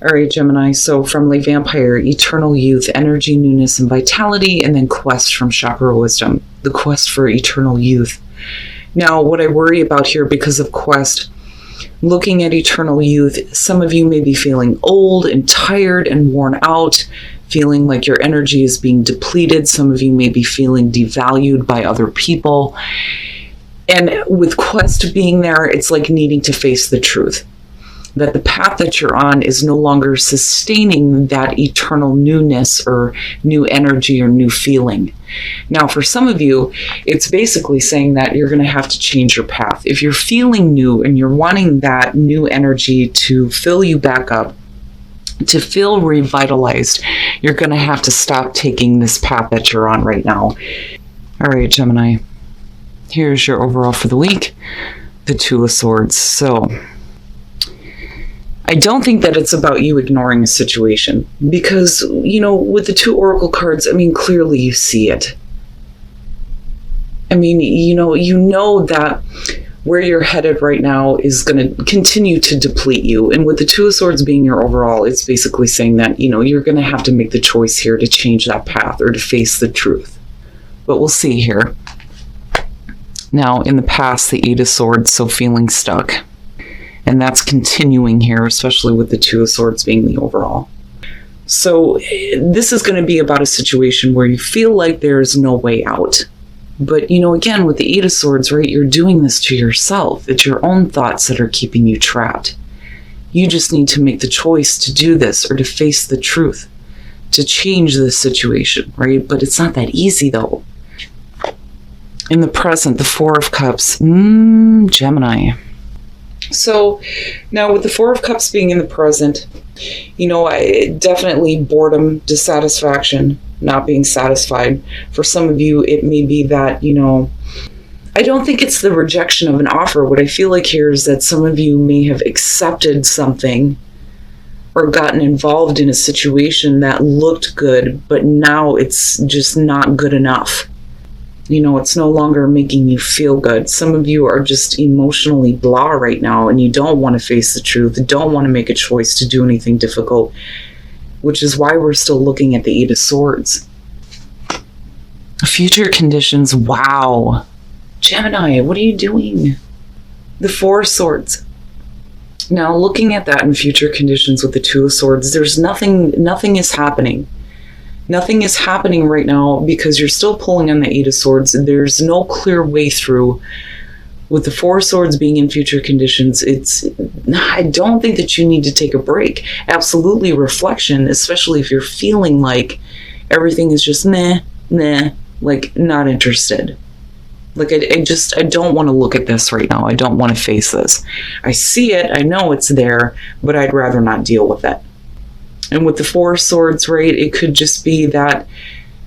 All right, Gemini. So from Late Vampire, eternal youth, energy, newness, and vitality, and then quest from Chakra Wisdom, the quest for eternal youth. Now, what I worry about here because of quest, looking at eternal youth, some of you may be feeling old and tired and worn out, feeling like your energy is being depleted. Some of you may be feeling devalued by other people. And with quest being there, it's like needing to face the truth that the path that you're on is no longer sustaining that eternal newness or new energy or new feeling. Now, for some of you, it's basically saying that you're going to have to change your path. If you're feeling new and you're wanting that new energy to fill you back up, to feel revitalized, you're going to have to stop taking this path that you're on right now. All right, Gemini, here's your overall for the week, the Two of Swords. So I don't think that it's about you ignoring a situation because, with the two oracle cards, clearly you see it. You know that where you're headed right now is going to continue to deplete you. And with the Two of Swords being your overall, it's basically saying that, you're going to have to make the choice here to change that path or to face the truth. But we'll see here. Now, in the past, the Eight of Swords, so feeling stuck. And that's continuing here, especially with the Two of Swords being the overall. So this is going to be about a situation where you feel like there's no way out. But, again, with the Eight of Swords, right, you're doing this to yourself. It's your own thoughts that are keeping you trapped. You just need to make the choice to do this or to face the truth, to change the situation, right? But it's not that easy, though. In the present, the Four of Cups, Gemini. So now with the Four of Cups being in the present, I definitely boredom, dissatisfaction, not being satisfied. For some of you, it may be that, I don't think it's the rejection of an offer. What I feel like here is that some of you may have accepted something or gotten involved in a situation that looked good, but now it's just not good enough. It's no longer making you feel good. Some of you are just emotionally blah right now, and you don't want to face the truth, don't want to make a choice to do anything difficult, which is why we're still looking at the Eight of Swords. Future conditions, wow. Gemini, what are you doing? The Four of Swords. Now, looking at that in future conditions with the Two of Swords, there's nothing is happening. Nothing is happening right now because you're still pulling on the Eight of Swords. There's no clear way through. With the Four of Swords being in future conditions, I don't think that you need to take a break. Absolutely reflection, especially if you're feeling like everything is just nah, like not interested. Like I don't want to look at this right now. I don't want to face this. I see it, I know it's there, but I'd rather not deal with it. And with the Four of Swords, right, it could just be that,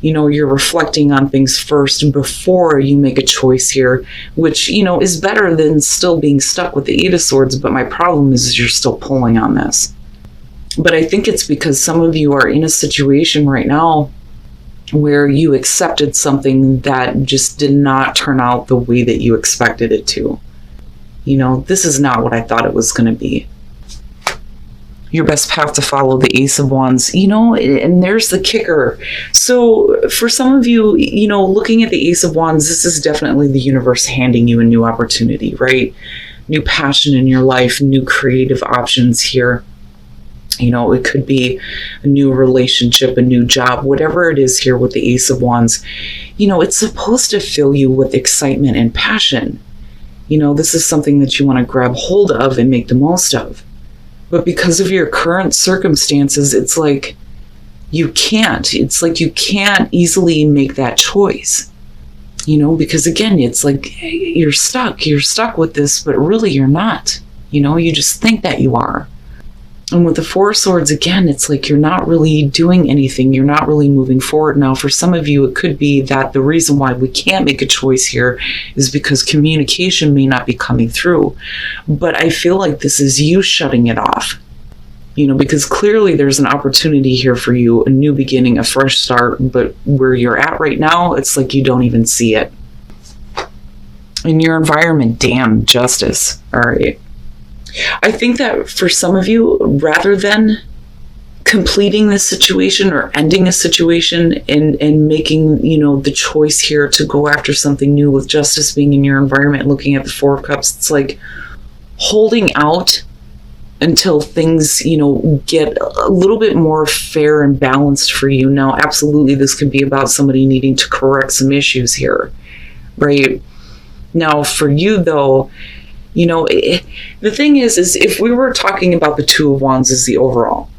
you're reflecting on things first before you make a choice here, which, is better than still being stuck with the Eight of Swords. But my problem is you're still pulling on this. But I think it's because some of you are in a situation right now where you accepted something that just did not turn out the way that you expected it to. This is not what I thought it was going to be. Your best path to follow, the Ace of Wands, and there's the kicker. So for some of you, looking at the Ace of Wands, this is definitely the universe handing you a new opportunity, right? New passion in your life, new creative options here. It could be a new relationship, a new job, whatever it is here with the Ace of Wands. It's supposed to fill you with excitement and passion. This is something that you want to grab hold of and make the most of. But because of your current circumstances, it's like you can't. It's like you can't easily make that choice. Because again, it's like you're stuck. You're stuck with this, but really you're not. You just think that you are. And with the Four of Swords, again, it's like you're not really doing anything. You're not really moving forward. Now, for some of you, it could be that the reason why we can't make a choice here is because communication may not be coming through. But I feel like this is you shutting it off. Because clearly there's an opportunity here for you, a new beginning, a fresh start. But where you're at right now, it's like you don't even see it. In your environment, justice. All right. I think that for some of you, rather than completing this situation or ending a situation and making, the choice here to go after something new with justice being in your environment. Looking at the Four of Cups, it's like holding out until things, get a little bit more fair and balanced for you. Now, absolutely, this could be about somebody needing to correct some issues here, right? Now, for you, though, the thing is if we were talking about the Two of Wands as the overall,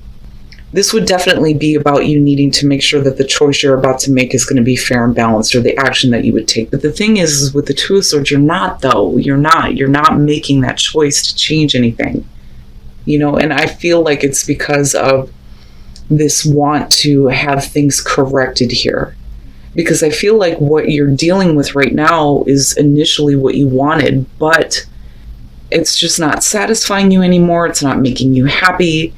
this would definitely be about you needing to make sure that the choice you're about to make is going to be fair and balanced, or the action that you would take. But the thing is with the Two of Swords, you're not, though. You're not making that choice to change anything. And I feel like it's because of this want to have things corrected here. Because I feel like what you're dealing with right now is initially what you wanted, but it's just not satisfying you anymore. It's not making you happy.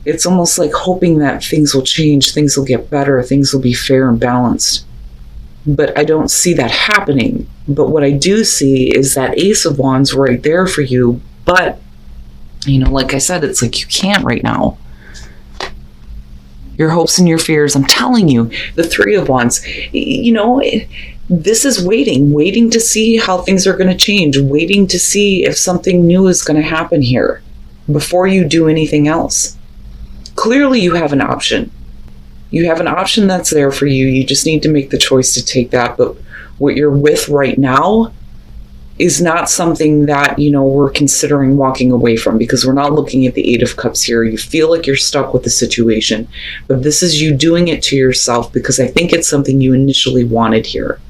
It's almost like hoping that things will change, things will get better, things will be fair and balanced. But I don't see that happening. But what I do see is that Ace of Wands right there for you. But, like I said, it's like you can't right now. Your hopes and your fears, I'm telling you, the Three of Wands, this is waiting to see how things are going to change, waiting to see if something new is going to happen here before you do anything else. Clearly, you have an option. You have an option that's there for you. You just need to make the choice to take that. But what you're with right now is not something that, we're considering walking away from, because we're not looking at the Eight of Cups here. You feel like you're stuck with the situation, but this is you doing it to yourself because I think it's something you initially wanted here.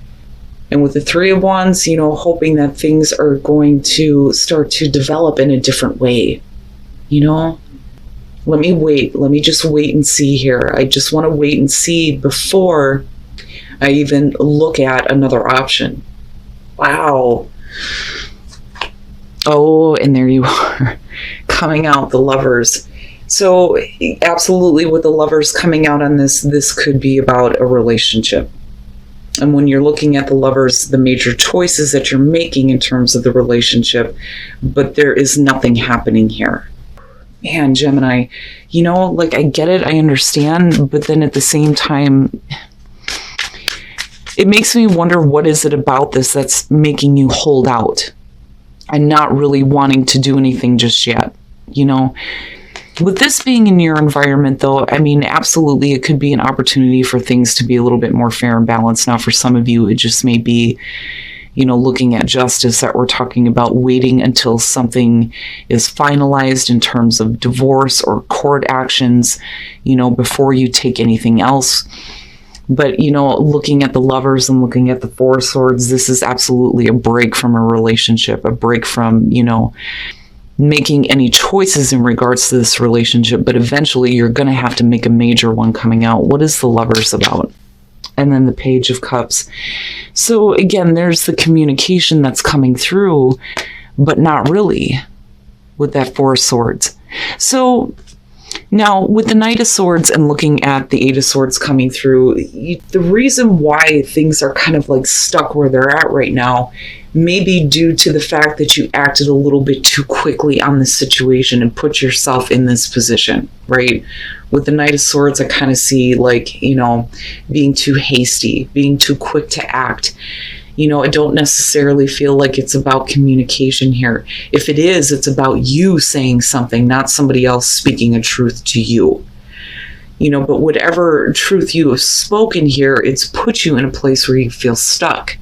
And with the Three of Wands, hoping that things are going to start to develop in a different way, Let me wait. Let me just wait and see here. I just want to wait and see before I even look at another option. Wow. Oh, and there you are, coming out, the Lovers. So absolutely, with the Lovers coming out on this could be about a relationship. And when you're looking at the Lovers, the major choices that you're making in terms of the relationship, but there is nothing happening here. Man, Gemini, I get it, I understand, but then at the same time, it makes me wonder, what is it about this that's making you hold out and not really wanting to do anything just yet? With this being in your environment, though, absolutely, it could be an opportunity for things to be a little bit more fair and balanced. Now, for some of you, it just may be, looking at justice that we're talking about, waiting until something is finalized in terms of divorce or court actions, before you take anything else. But, looking at the Lovers and looking at the Four of Swords, this is absolutely a break from a relationship, a break from, making any choices in regards to this relationship. But eventually you're going to have to make a major one coming out. What is the Lovers about? And then the Page of Cups. So again, there's the communication that's coming through, but not really with that Four of Swords. So now with the Knight of Swords and looking at the Eight of Swords coming through, the reason why things are kind of like stuck where they're at right now may be due to the fact that you acted a little bit too quickly on this situation and put yourself in this position, right? With the Knight of Swords, I kind of see being too hasty, being too quick to act. I don't necessarily feel like it's about communication here. If it is, it's about you saying something, not somebody else speaking a truth to you. But whatever truth you have spoken here, it's put you in a place where you feel stuck.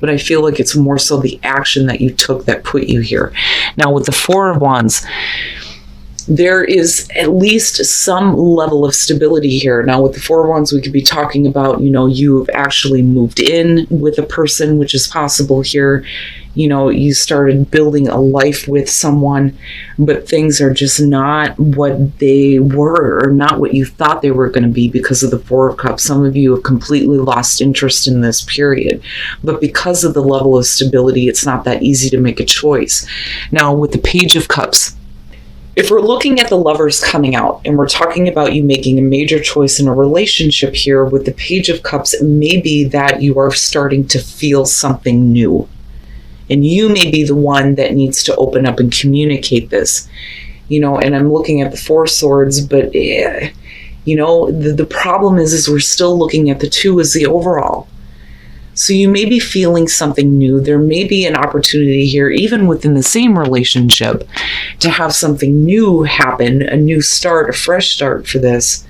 But I feel like it's more so the action that you took that put you here. Now, with the Four of Wands, there is at least some level of stability here. Now, with the Four of Wands, we could be talking about, you've actually moved in with a person, which is possible here. You started building a life with someone, but things are just not what they were, or not what you thought they were going to be because of the Four of Cups. Some of you have completely lost interest in this period, but because of the level of stability, it's not that easy to make a choice. Now, with the Page of Cups, if we're looking at the Lovers coming out and we're talking about you making a major choice in a relationship here, with the Page of Cups, it may be that you are starting to feel something new. And you may be the one that needs to open up and communicate this. And I'm looking at the Four of Swords, but The problem is we're still looking at the 2 as the overall. So you may be feeling something new. There may be an opportunity here, even within the same relationship, to have something new happen, a new start, a fresh start for this.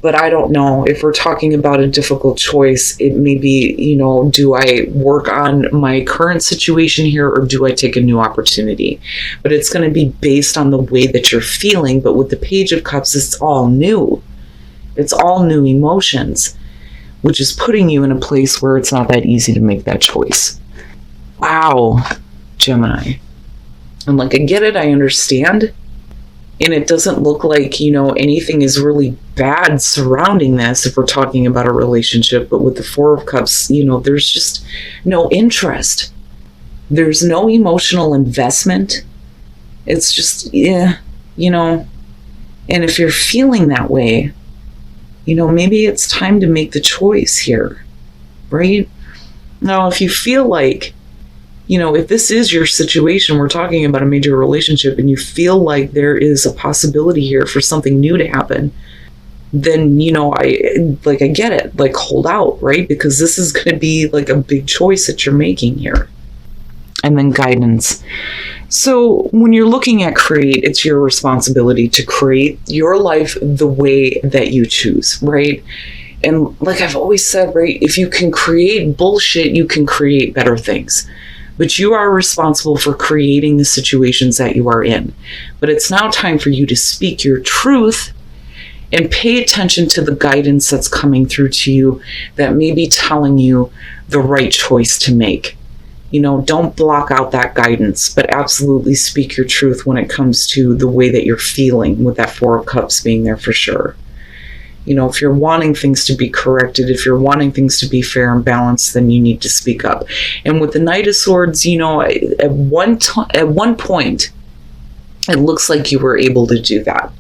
But I don't know if we're talking about a difficult choice. It may be, do I work on my current situation here, or do I take a new opportunity? But it's going to be based on the way that you're feeling. But with the Page of Cups, it's all new. It's all new emotions, which is putting you in a place where it's not that easy to make that choice. Wow, Gemini. And I get it, I understand. And it doesn't look like, anything is really bad surrounding this if we're talking about a relationship. But with the 4 of Cups, there's just no interest. There's no emotional investment. It's just, And if you're feeling that way, maybe it's time to make the choice here, right? Now, if you feel like, if this is your situation, we're talking about a major relationship, and you feel like there is a possibility here for something new to happen, then, I get it, hold out, right? Because this is going to be a big choice that you're making here. And then guidance. So when you're looking at create, it's your responsibility to create your life the way that you choose, right? And I've always said, right, if you can create bullshit, you can create better things. But you are responsible for creating the situations that you are in. But it's now time for you to speak your truth and pay attention to the guidance that's coming through to you that may be telling you the right choice to make. Don't block out that guidance, but absolutely speak your truth when it comes to the way that you're feeling, with that 4 of Cups being there for sure. If you're wanting things to be corrected, if you're wanting things to be fair and balanced, then you need to speak up. And with the Knight of Swords, at one point, it looks like you were able to do that.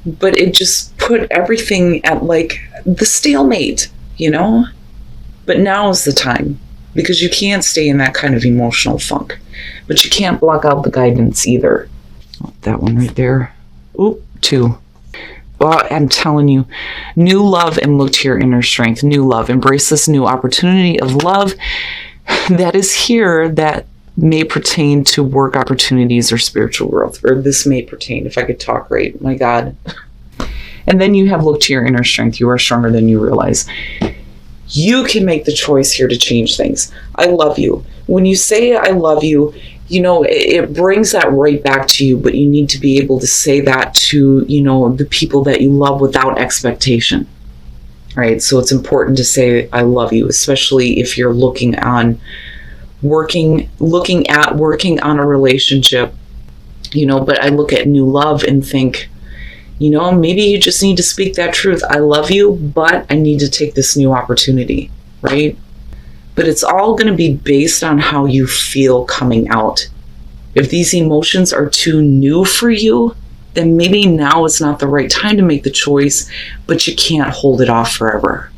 But it just put everything at the stalemate, But now is the time, because you can't stay in that kind of emotional funk. But you can't block out the guidance either. Oh, that one right there. Oop, 2. Well, I'm telling you, new love, and look to your inner strength. New love. Embrace this new opportunity of love that is here, that may pertain to work opportunities or spiritual growth. Or this may pertain, if I could talk right. My God. And then you have look to your inner strength. You are stronger than you realize. You can make the choice here to change things. I love you. When you say I love you, it brings that right back to you, but you need to be able to say that to, the people that you love without expectation, right? So it's important to say, I love you, especially if you're working on a relationship, but I look at new love and think, maybe you just need to speak that truth. I love you, but I need to take this new opportunity, right? But it's all going to be based on how you feel coming out. If these emotions are too new for you, then maybe now is not the right time to make the choice, but you can't hold it off forever.